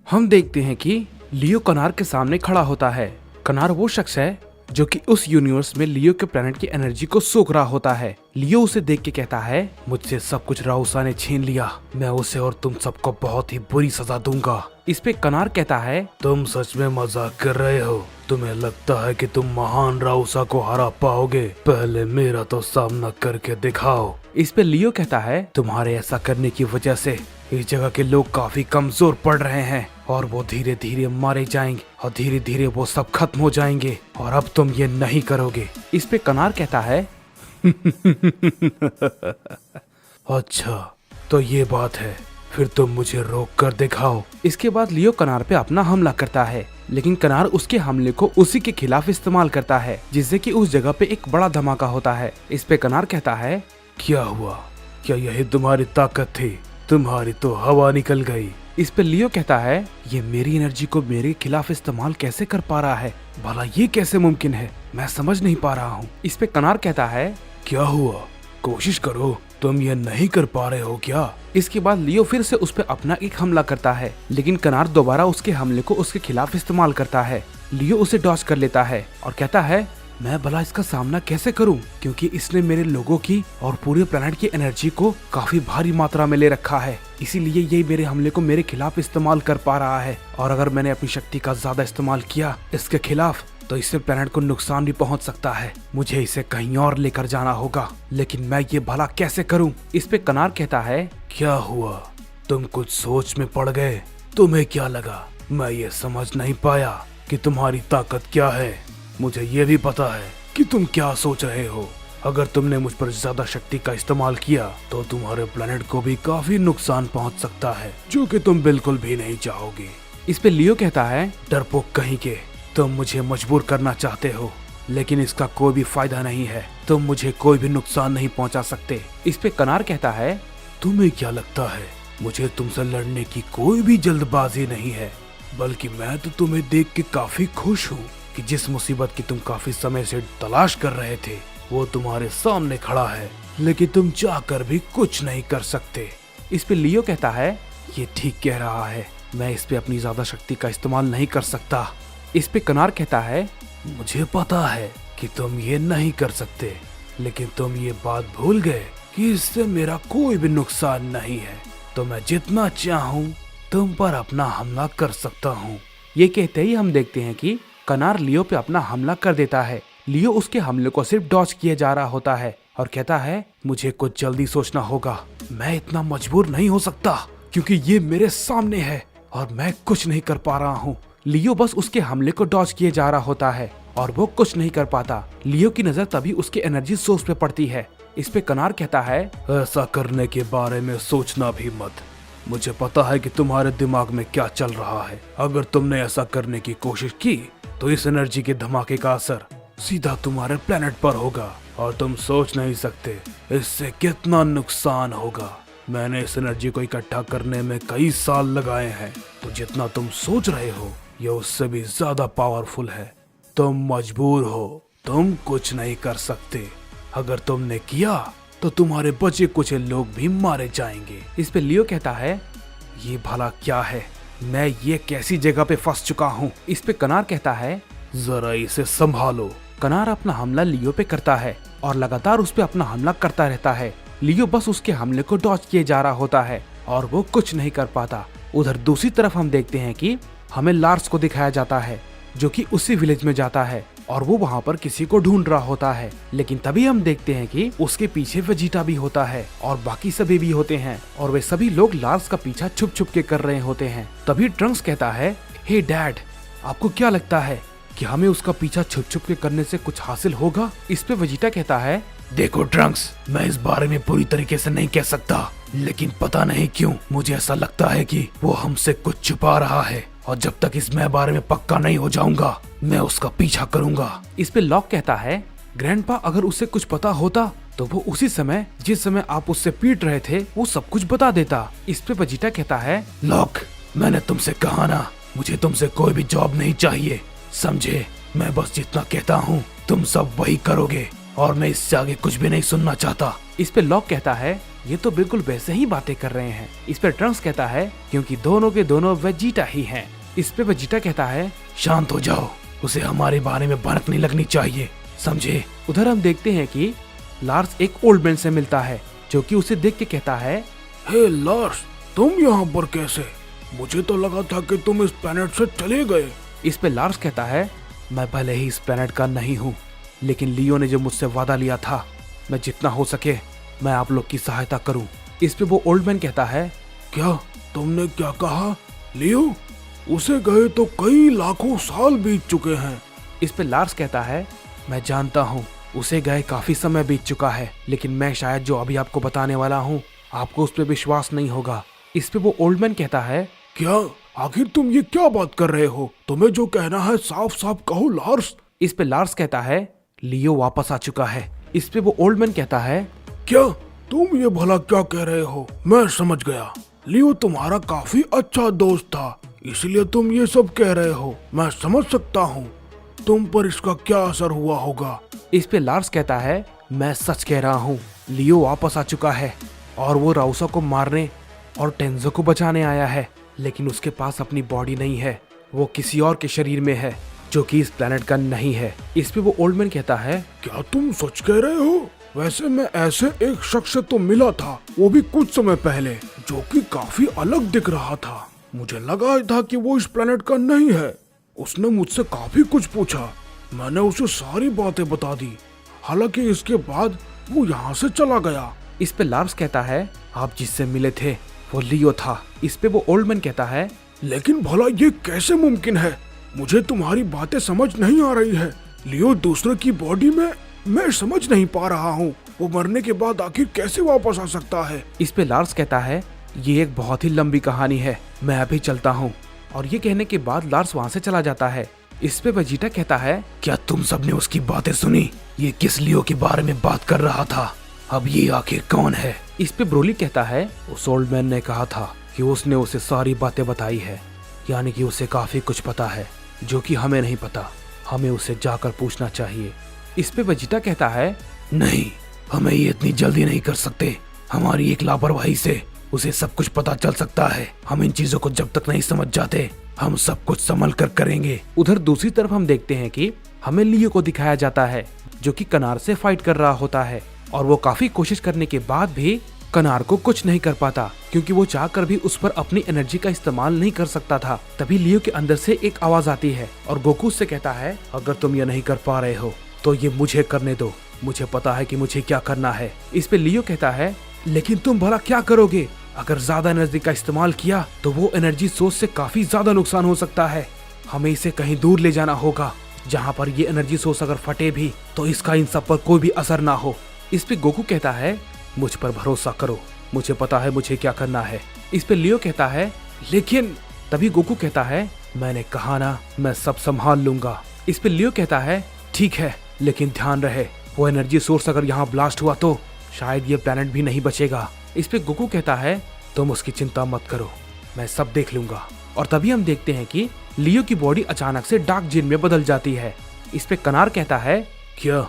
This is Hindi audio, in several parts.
हम देखते हैं कि लियो कनार के सामने खड़ा होता है। कनार वो शख्स है जो कि उस यूनिवर्स में लियो के प्लेनेट की एनर्जी को सोख रहा होता है। लियो उसे देख के कहता है, मुझसे सब कुछ राउसा ने छीन लिया, मैं उसे और तुम सबको बहुत ही बुरी सजा दूंगा। इस पे कनार कहता है, तुम सच में मजाक कर रहे हो? तुम्हें लगता है कि तुम महान राउसा को हरा पाओगे? पहले मेरा तो सामना करके दिखाओ। इस पे लियो कहता है, तुम्हारे ऐसा करने की वजह से इस जगह के लोग काफी कमजोर पड़ रहे हैं और वो धीरे धीरे मारे जाएंगे और धीरे धीरे वो सब खत्म हो जाएंगे और अब तुम ये नहीं करोगे। इस पे कनार कहता है अच्छा तो ये बात है, फिर तुम मुझे रोक कर दिखाओ। इसके बाद लियो कनार पे अपना हमला करता है, लेकिन कनार उसके हमले को उसी के खिलाफ इस्तेमाल करता है, जिससे कि उस जगह पे एक बड़ा धमाका होता है। इस पे कनार कहता है, क्या हुआ? क्या यही तुम्हारी ताकत थी? तुम्हारी तो हवा निकल गई। इस पे लियो कहता है, ये मेरी एनर्जी को मेरे खिलाफ इस्तेमाल कैसे कर पा रहा है? भला ये कैसे मुमकिन है? मैं समझ नहीं पा रहा हूँ। इस पे कनार कहता है, क्या हुआ? कोशिश करो, तुम ये नहीं कर पा रहे हो क्या? इसके बाद लियो फिर से उस पे अपना एक हमला करता है, लेकिन कनार दोबारा उसके हमले को उसके खिलाफ इस्तेमाल करता है। लियो उसे डॉज कर लेता है और कहता है, मैं भला इसका सामना कैसे करूं, क्योंकि इसने मेरे लोगों की और पूरे प्लेनेट की एनर्जी को काफी भारी मात्रा में ले रखा है, इसीलिए ये मेरे हमले को मेरे खिलाफ इस्तेमाल कर पा रहा है। और अगर मैंने अपनी शक्ति का ज्यादा इस्तेमाल किया इसके खिलाफ तो इससे प्लेनेट को नुकसान भी पहुंच सकता है। मुझे इसे कहीं और लेकर जाना होगा, लेकिन मैं ये भला कैसे करूं? इस पे कनार कहता है, क्या हुआ? तुम कुछ सोच में पड़ गए? तुम्हें क्या लगा मैं ये समझ नहीं पाया कि तुम्हारी ताकत क्या है? मुझे ये भी पता है कि तुम क्या सोच रहे हो। अगर तुमने मुझ पर ज्यादा शक्ति का इस्तेमाल किया तो तुम्हारे प्लेनेट को भी काफी नुकसान पहुंच सकता है, जो कि तुम बिल्कुल भी नहीं चाहोगे। इस पे लियो कहता है, डरपोक कहीं के, तुम मुझे मजबूर करना चाहते हो, लेकिन इसका कोई भी फायदा नहीं है। तुम मुझे कोई भी नुकसान नहीं पहुंचा सकते। इस पे कनार कहता है, तुम्हें क्या लगता है मुझे तुमसे लड़ने की कोई भी जल्दबाजी नहीं है, बल्कि मैं तो तुम्हें देख के काफी खुश हूँ कि जिस मुसीबत की तुम काफी समय से तलाश कर रहे थे वो तुम्हारे सामने खड़ा है, लेकिन तुम चाहकर भी कुछ नहीं कर सकते। इस पे लियो कहता है, ये ठीक कह रहा है, मैं इस पे अपनी ज्यादा शक्ति का इस्तेमाल नहीं कर सकता। इस पे कनार कहता है, मुझे पता है कि तुम ये नहीं कर सकते, लेकिन तुम ये बात भूल गए कि इससे मेरा कोई भी नुकसान नहीं है, तो मैं जितना चाहूँ तुम पर अपना हमला कर सकता हूँ। ये कहते ही हम देखते हैं कि कनार लियो पे अपना हमला कर देता है। लियो उसके हमले को सिर्फ डॉज किए जा रहा होता है और कहता है, मुझे कुछ जल्दी सोचना होगा, मैं इतना मजबूर नहीं हो सकता क्योंकि ये मेरे सामने है और मैं कुछ नहीं कर पा रहा हूँ। लियो बस उसके हमले को डॉज किए जा रहा होता है और वो कुछ नहीं कर पाता। लियो की नजर तभी उसकी एनर्जी सोर्स पे पड़ती है। इस पे कनार कहता है, ऐसा करने के बारे में सोचना भी मत, मुझे पता है कि तुम्हारे दिमाग में क्या चल रहा है। अगर तुमने ऐसा करने की कोशिश की तो इस एनर्जी के धमाके का असर सीधा तुम्हारे प्लेनेट पर होगा और तुम सोच नहीं सकते इससे कितना नुकसान होगा। मैंने इस एनर्जी को इकट्ठा करने में कई साल लगाए हैं, तो जितना तुम सोच रहे हो ये उससे भी ज्यादा पावरफुल है। तुम मजबूर हो, तुम कुछ नहीं कर सकते। अगर तुमने किया तो तुम्हारे बचे कुछ लोग भी मारे जाएंगे। इस पे लियो कहता है, ये भला क्या है, मैं ये कैसी जगह पे फंस चुका हूँ। इस पे कनार कहता है, जरा इसे संभालो। कनार अपना हमला लियो पे करता है और लगातार उस पे अपना हमला करता रहता है। लियो बस उसके हमले को डॉज किए जा रहा होता है और वो कुछ नहीं कर पाता। उधर दूसरी तरफ हम देखते हैं कि हमें लार्स को दिखाया जाता है, जो कि उसी विलेज में जाता है और वो वहाँ पर किसी को ढूंढ रहा होता है। लेकिन तभी हम देखते हैं कि उसके पीछे वेजिटा भी होता है और बाकी सभी भी होते हैं और वे सभी लोग लार्स का पीछा छुप छुप के कर रहे होते हैं। तभी ट्रंक्स कहता है, हे डैड, आपको क्या लगता है कि हमें उसका पीछा छुप छुप के करने से कुछ हासिल होगा? इस पे वेजिटा कहता है, देखो ट्रंक्स, मैं इस बारे में पूरी तरीके से नहीं कह सकता, लेकिन पता नहीं क्यों मुझे ऐसा लगता है कि वो हमसे कुछ छुपा रहा है और जब तक इस मैं बारे में पक्का नहीं हो जाऊंगा मैं उसका पीछा करूंगा। इस पे लॉक कहता है, ग्रैंडपा, अगर उसे कुछ पता होता तो वो उसी समय जिस समय आप उससे पीट रहे थे वो सब कुछ बता देता। इस पे वेजिटा कहता है, लॉक, मैंने तुमसे कहा ना, मुझे तुमसे कोई भी जॉब नहीं चाहिए, समझे? मैं बस जितना कहता हूँ तुम सब वही करोगे और मैं इससे आगे कुछ भी नहीं सुनना चाहता। इस पे लॉक कहता है, ये तो बिल्कुल वैसे ही बातें कर रहे हैं। इस पे ट्रंक्स कहता है क्योंकि दोनों के दोनों वेजिटा ही हैं। इस पे वेजिटा कहता है शांत हो जाओ, उसे हमारे बारे में भनक नहीं लगनी चाहिए, समझे। उधर हम देखते हैं कि लार्स एक ओल्ड मैन से मिलता है जो कि उसे देख के कहता है, हे लार्स, तुम यहाँ पर कैसे? मुझे तो लगा था कि तुम इस प्लेनेट से चले गए। इस पे लार्स कहता है मैं भले ही इस प्लेनेट का नहीं हूँ, लेकिन लियो ने जो मुझसे वादा लिया था, मैं जितना हो सके मैं आप लोग की सहायता करूँ। इस पे वो ओल्ड मैन कहता है क्या तुमने क्या कहा? लियो, उसे गए तो कई लाखों साल बीत चुके हैं। इस पे लार्स कहता है मैं जानता हूँ उसे गए काफी समय बीत चुका है, लेकिन मैं शायद जो अभी आपको बताने वाला हूँ आपको उस पर विश्वास नहीं होगा। इस पे वो ओल्ड मैन कहता है क्या? आखिर तुम ये क्या बात कर रहे हो? तुम्हें जो कहना है साफ साफ कहो लार्स। इस पे लार्स कहता है लियो वापस आ चुका है। इस पे वो ओल्ड मैन कहता है क्या तुम ये भला क्या कह रहे हो? मैं समझ गया, लियो तुम्हारा काफी अच्छा दोस्त था, इसलिए तुम ये सब कह रहे हो। मैं समझ सकता हूँ तुम पर इसका क्या असर हुआ होगा। इस पे लार्स कहता है मैं सच कह रहा हूँ, लियो वापस आ चुका है और वो राउसा को मारने और टेंजो को बचाने आया है, लेकिन उसके पास अपनी बॉडी नहीं है, वो किसी और के शरीर में है जो कि इस प्लेनेट का नहीं है। इस पे वो ओल्ड मैन कहता है क्या तुम सच कह रहे हो? वैसे मैं ऐसे एक शख्स से तो मिला था, वो भी कुछ समय पहले, जो कि काफी अलग दिख रहा था। मुझे लगा था कि वो इस प्लेनेट का नहीं है। उसने मुझसे काफी कुछ पूछा, मैंने उसे सारी बातें बता दी, हालांकि इसके बाद वो यहाँ से चला गया। इस पे लार्स कहता है आप जिससे मिले थे वो लियो था। इस पे वो ओल्ड मैन कहता है लेकिन भला ये कैसे मुमकिन है? मुझे तुम्हारी बातें समझ नहीं आ रही है। लियो दूसरे की बॉडी में, मैं समझ नहीं पा रहा हूँ वो मरने के बाद आखिर कैसे वापस आ सकता है। इस पे लार्स कहता है ये एक बहुत ही लंबी कहानी है, मैं अभी चलता हूँ। और ये कहने के बाद लार्स वहाँ से चला जाता है। इस पे वेजिटा कहता है क्या तुम सबने उसकी बातें सुनी? ये किस लियो के बारे में बात कर रहा था? अब ये आखिर कौन है? इस पे ब्रोली कहता है उस ओल्ड मैन ने कहा था कि उसने उसे सारी बातें बताई है, यानी कि उसे काफी कुछ पता है जो कि हमें नहीं पता, हमें उसे जाकर पूछना चाहिए। इस पे वेजिटा कहता है नहीं, हमें ये इतनी जल्दी नहीं कर सकते, हमारी एक लापरवाही से उसे सब कुछ पता चल सकता है। हम इन चीजों को जब तक नहीं समझ जाते हम सब कुछ संभल कर करेंगे। उधर दूसरी तरफ हम देखते हैं कि हमें लियो को दिखाया जाता है जो कि कनार से फाइट कर रहा होता है, और वो काफी कोशिश करने के बाद भी कनार को कुछ नहीं कर पाता, क्योंकि वो चाहकर भी उस पर अपनी एनर्जी का इस्तेमाल नहीं कर सकता था। तभी लियो के अंदर से एक आवाज आती है और गोकू से कहता है अगर तुम ये नहीं कर पा रहे हो तो ये मुझे करने दो, मुझे पता है कि मुझे क्या करना है। इस पे लियो कहता है लेकिन तुम भला क्या करोगे? अगर ज्यादा एनर्जी का इस्तेमाल किया तो वो एनर्जी सोर्स से काफी ज्यादा नुकसान हो सकता है, हमें इसे कहीं दूर ले जाना होगा जहाँ पर ये एनर्जी सोर्स अगर फटे भी तो इसका इन सब पर कोई भी असर ना हो। इस पे गोकू कहता है मुझ पर भरोसा करो, मुझे पता है मुझे क्या करना है। इस पे लियो कहता है लेकिन, तभी गोकू कहता है मैंने कहा ना मैं सब संभाल लूंगा। इस पे लियो कहता है ठीक है, लेकिन ध्यान रहे वो एनर्जी सोर्स अगर यहाँ ब्लास्ट हुआ तो शायद ये प्लेनेट भी नहीं बचेगा। इस पे गोकू कहता है तुम उसकी चिंता मत करो, मैं सब देख लूंगा। और तभी हम देखते हैं कि लियो की बॉडी अचानक से डार्क जिन में बदल जाती है। इस पे कनार कहता है क्या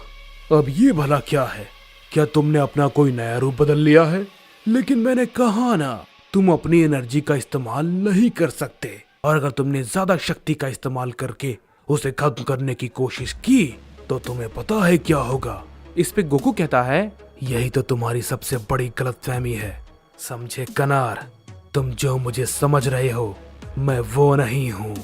अब ये भला क्या है? क्या तुमने अपना कोई नया रूप बदल लिया है? लेकिन मैंने कहा ना तुम अपनी एनर्जी का इस्तेमाल नहीं कर सकते, और अगर तुमने ज्यादा शक्ति का इस्तेमाल करके उसे खत्म करने की कोशिश की तो तुम्हें पता है क्या होगा। इस पे गोकू कहता है यही तो तुम्हारी सबसे बड़ी गलतफहमी है, समझे कनार? तुम जो मुझे समझ रहे हो मैं वो नहीं हूँ।